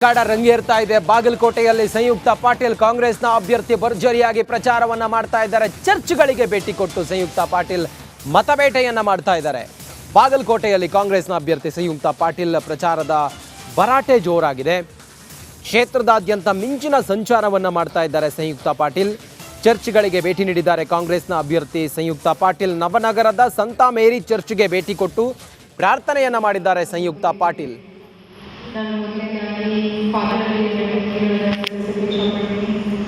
ಕಾಡ ರಂಗೇರ್ತಾ ಇದೆ. ಬಾಗಲಕೋಟೆಯಲ್ಲಿ ಸಂಯುಕ್ತ ಪಾಟೀಲ್ ಕಾಂಗ್ರೆಸ್ನ ಅಭ್ಯರ್ಥಿ ಭರ್ಜರಿಯಾಗಿ ಪ್ರಚಾರವನ್ನ ಮಾಡ್ತಾ ಇದ್ದಾರೆ. ಚರ್ಚ್ಗಳಿಗೆ ಭೇಟಿ ಕೊಟ್ಟು ಸಂಯುಕ್ತ ಪಾಟೀಲ್ ಮತಬೇಟೆಯನ್ನ ಮಾಡ್ತಾ ಇದ್ದಾರೆ. ಬಾಗಲಕೋಟೆಯಲ್ಲಿ ಕಾಂಗ್ರೆಸ್ನ ಅಭ್ಯರ್ಥಿ ಸಂಯುಕ್ತ ಪಾಟೀಲ್ ಪ್ರಚಾರದ ಭರಾಟೆ ಜೋರಾಗಿದೆ. ಕ್ಷೇತ್ರದಾದ್ಯಂತ ಮಿಂಚಿನ ಸಂಚಾರವನ್ನ ಮಾಡ್ತಾ ಇದ್ದಾರೆ ಸಂಯುಕ್ತ ಪಾಟೀಲ್. ಚರ್ಚ್ಗಳಿಗೆ ಭೇಟಿ ನೀಡಿದ್ದಾರೆ ಕಾಂಗ್ರೆಸ್ನ ಅಭ್ಯರ್ಥಿ ಸಂಯುಕ್ತ ಪಾಟೀಲ್. ನವನಗರದ ಸಂತ ಮೇರಿ ಚರ್ಚ್ಗೆ ಭೇಟಿ ಕೊಟ್ಟು ಪ್ರಾರ್ಥನೆಯನ್ನ ಮಾಡಿದ್ದಾರೆ ಸಂಯುಕ್ತ ಪಾಟೀಲ್. ನಾನು ಮೊದಲನೇದಾಗಿ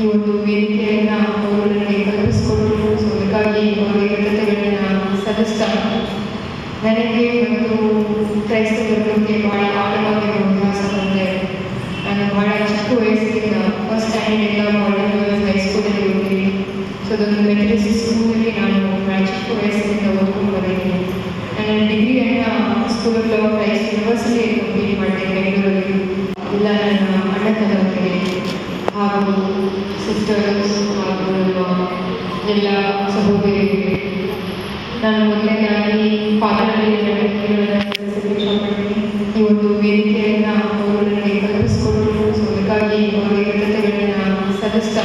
ಈ ಒಂದು ವೇದಿಕೆಯನ್ನು ಅವರು ನನಗೆ ಕಲ್ಪಿಸಿಕೊಟ್ಟರು. ಸೊ ಅದಕ್ಕಾಗಿ ಅವರಿಗೆ ಕೃತಜ್ಞತೆಗಳನ್ನು ಸಲ್ಲಿಸ್ತಾ, ನನಗೆ ಮತ್ತು ಕ್ರೈಸ್ತ ಧರ್ಮಕ್ಕೆ ಭಾಳ ಆಳವಾಗಿರುವ ಅಭ್ಯಾಸ ಬಂದರೆ ನಾನು ಭಾಳ ಚಿಕ್ಕ ವಯಸ್ಸಿನಿಂದ ಫಸ್ಟ್ ಸ್ಟ್ಯಾಂಡರ್ಡ್ ಎಲ್ಲ ಮಾಡಲ್ ಹೈಸ್ಕೂಲಲ್ಲಿ ಹೋಗ್ತೀನಿ. ಸೊ ಅದೊಂದು ಮೆಟ್ರಿಕ್ ಸ್ಕೂಲಲ್ಲಿ ನಾನು ಭಾಳ ಚಿಕ್ಕ ವಯಸ್ಸಿನಿಂದ ಓದ್ಕೊಂಡು ಬಂದಿದ್ದೀನಿ. ನನ್ನ ಡಿಗ್ರಿಯನ್ನು school of law Christ University complete ಮಾಡಿದೆ ಬೆಂಗಳೂರಲ್ಲಿ. ಎಲ್ಲ ನನ್ನ ಅಣ್ಣ ತಮ್ಮಂದಿರಿಗೆ ಹಾಗೂ ಸಿಸ್ಟರ್ಸ್ ಹಾಗೂ ಎಲ್ಲ ಸಹೋದರಿಯರಿಗೆ ನಾನು ಮೊದಲನೇದಾಗಿ ಪಾದರಲ್ಲಿ ಈ ಒಂದು ವೇದಿಕೆಯನ್ನು ಅವರು ನನಗೆ ಕಲ್ಪಿಸಿಕೊಟ್ಟರು. ಸೊ ಅದಕ್ಕಾಗಿ ಅವರಿಗೆ ಕೃತಜ್ಞತೆಗಳನ್ನು ಸಲ್ಲಿಸ್ತಾ,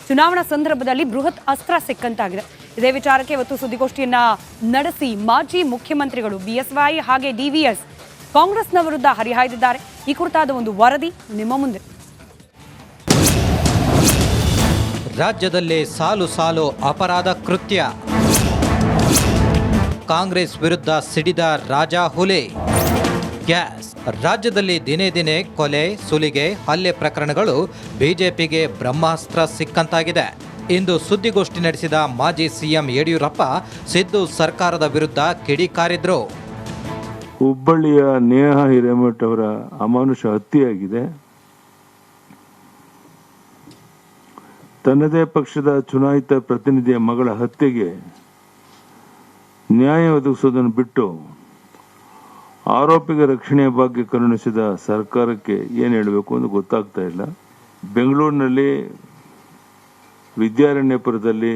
ಚುನಾವಣಾ ಸಂದರ್ಭದಲ್ಲಿ ಬೃಹತ್ ಅಸ್ತ್ರ ಸಿಕ್ಕಂತಾಗಿದೆ. ಇದೇ ವಿಚಾರಕ್ಕೆ ಇವತ್ತು ಸುದ್ದಿಗೋಷ್ಠಿಯನ್ನ ನಡೆಸಿ ಮಾಜಿ ಮುಖ್ಯಮಂತ್ರಿಗಳು ಬಿಎಸ್ವೈ ಹಾಗೆ ಡಿವಿಎಸ್ ಕಾಂಗ್ರೆಸ್ನ ವಿರುದ್ಧ ಹರಿಹಾಯ್ದಿದ್ದಾರೆ. ಈ ಕುರಿತಾದ ಒಂದು ವರದಿ ನಿಮ್ಮ ಮುಂದೆ. ರಾಜ್ಯದಲ್ಲಿ ಸಾಲು ಸಾಲು ಅಪರಾಧ ಕೃತ್ಯ. ಕಾಂಗ್ರೆಸ್ ವಿರುದ್ಧ ಸಿಡಿದ ರಾಜಾ ಹುಲಿ ಗ್ಯಾಸ್. ರಾಜ್ಯದಲ್ಲಿ ದಿನೇ ದಿನೇ ಕೊಲೆ, ಸುಲಿಗೆ, ಹಲ್ಲೆ ಪ್ರಕರಣಗಳು ಬಿಜೆಪಿಗೆ ಬ್ರಹ್ಮಾಸ್ತ್ರ ಸಿಕ್ಕಂತಾಗಿದೆ. ಇಂದು ಸುದ್ದಿಗೋಷ್ಠಿ ನಡೆಸಿದ ಮಾಜಿ ಸಿಎಂ ಯಡಿಯೂರಪ್ಪ ಸಿದ್ದು ಸರ್ಕಾರದ ವಿರುದ್ಧ ಕಿಡಿಕಾರಿದ್ರು. ಹುಬ್ಬಳ್ಳಿಯ ನೇಹಾ ಹಿರೇಮಠ್ ಅವರ ಅಮಾನುಷ ಹತ್ಯೆಯಾಗಿದೆ. ತನ್ನದೇ ಪಕ್ಷದ ಚುನಾಯಿತ ಪ್ರತಿನಿಧಿಯ ಮಗಳ ಹತ್ಯೆಗೆ ನ್ಯಾಯ ಒದಗಿಸುವುದನ್ನು ಬಿಟ್ಟು ಆರೋಪಿಗೆ ರಕ್ಷಣೆಯ ಬಗ್ಗೆ ಕರುಣಿಸಿದ ಸರ್ಕಾರಕ್ಕೆ ಏನು ಹೇಳಬೇಕು ಅಂತ ಗೊತ್ತಾಗ್ತಾ ಇಲ್ಲ. ಬೆಂಗಳೂರಿನಲ್ಲಿ ವಿದ್ಯಾರಣ್ಯಪುರದಲ್ಲಿ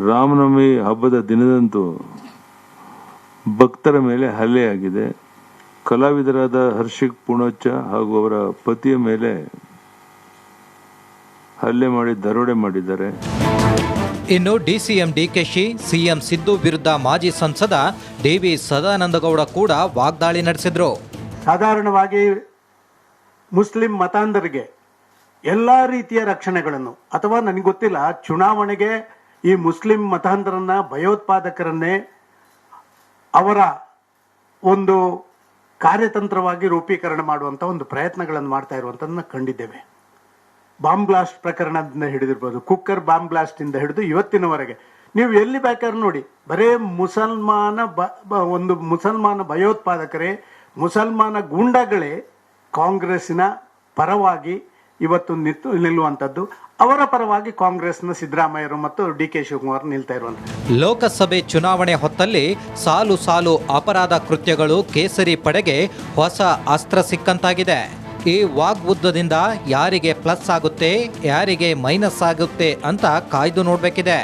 ರಾಮನವಮಿ ಹಬ್ಬದ ದಿನದಂದು ಭಕ್ತರ ಮೇಲೆ ಹಲ್ಲೆಯಾಗಿದೆ. ಕಲಾವಿದರಾದ ಹರ್ಷಿಕ್ ಪೂಣಚ್ಚ ಹಾಗೂ ಅವರ ಪತಿಯ ಮೇಲೆ ಹಲ್ಲೆ ಮಾಡಿ ದರೋಡೆ ಮಾಡಿದ್ದಾರೆ. ಇನ್ನು ಡಿಸಿಎಂ ಡಿಕೆಶಿ, ಸಿಎಂ ಸಿದ್ದು ವಿರುದ್ಧ ಮಾಜಿ ಸಂಸದ ಡಿವಿ ಸದಾನಂದಗೌಡ ಕೂಡ ವಾಗ್ದಾಳಿ ನಡೆಸಿದ್ರು. ಸಾಧಾರಣವಾಗಿ ಮುಸ್ಲಿಂ ಮತಾಂಧರಿಗೆ ಎಲ್ಲ ರೀತಿಯ ರಕ್ಷಣೆಗಳನ್ನು, ಅಥವಾ ನನಗೆ ಗೊತ್ತಿಲ್ಲ, ಚುನಾವಣೆಗೆ ಈ ಮುಸ್ಲಿಂ ಮತಾಂಧರನ್ನ, ಭಯೋತ್ಪಾದಕರನ್ನೇ ಅವರ ಒಂದು ಕಾರ್ಯತಂತ್ರವಾಗಿ ರೂಪೀಕರಣ ಮಾಡುವಂಥ ಒಂದು ಪ್ರಯತ್ನಗಳನ್ನು ಮಾಡ್ತಾ ಇರುವಂಥದ್ದನ್ನ ಕಂಡಿದ್ದೇವೆ. ಬಾಂಬ್ ಬ್ಲಾಸ್ಟ್ ಪ್ರಕರಣದಿಂದ ಹಿಡಿದಿರ್ಬೋದು, ಕುಕ್ಕರ್ ಬಾಂಬ್ ಬ್ಲಾಸ್ಟ್ ಇಂದ ಹಿಡಿದು ಇವತ್ತಿನವರೆಗೆ ನೀವು ಎಲ್ಲಿ ಬೇಕಾದ್ರೂ ನೋಡಿ, ಬರೇ ಮುಸಲ್ಮಾನ ಭಯೋತ್ಪಾದಕರೇ, ಮುಸಲ್ಮಾನ ಗೂಂಡಾಗಳೇ ಕಾಂಗ್ರೆಸ್ಸಿನ ಪರವಾಗಿ ಇವತ್ತು ನಿಲ್ಲುವಂಥದ್ದು. ಅವರ ಪರವಾಗಿ ಕಾಂಗ್ರೆಸ್ನ ಸಿದ್ದರಾಮಯ್ಯರು ಮತ್ತು ಡಿಕೆ ಶಿವಕುಮಾರ್ ನಿಲ್ತಾ ಇರುವಂಥದ್ದು. ಲೋಕಸಭೆ ಚುನಾವಣೆ ಹೊತ್ತಲ್ಲಿ ಸಾಲು ಸಾಲು ಅಪರಾಧ ಕೃತ್ಯಗಳು ಕೇಸರಿ ಪಡೆಗೆ ಹೊಸ ಅಸ್ತ್ರ ಸಿಕ್ಕಂತಾಗಿದೆ. ಈ ವಾಗ್ಯುದ್ಧದಿಂದ ಯಾರಿಗೆ ಪ್ಲಸ್ ಆಗುತ್ತೆ, ಯಾರಿಗೆ ಮೈನಸ್ ಆಗುತ್ತೆ ಅಂತ ಕಾಯ್ದು ನೋಡಬೇಕಿದೆ.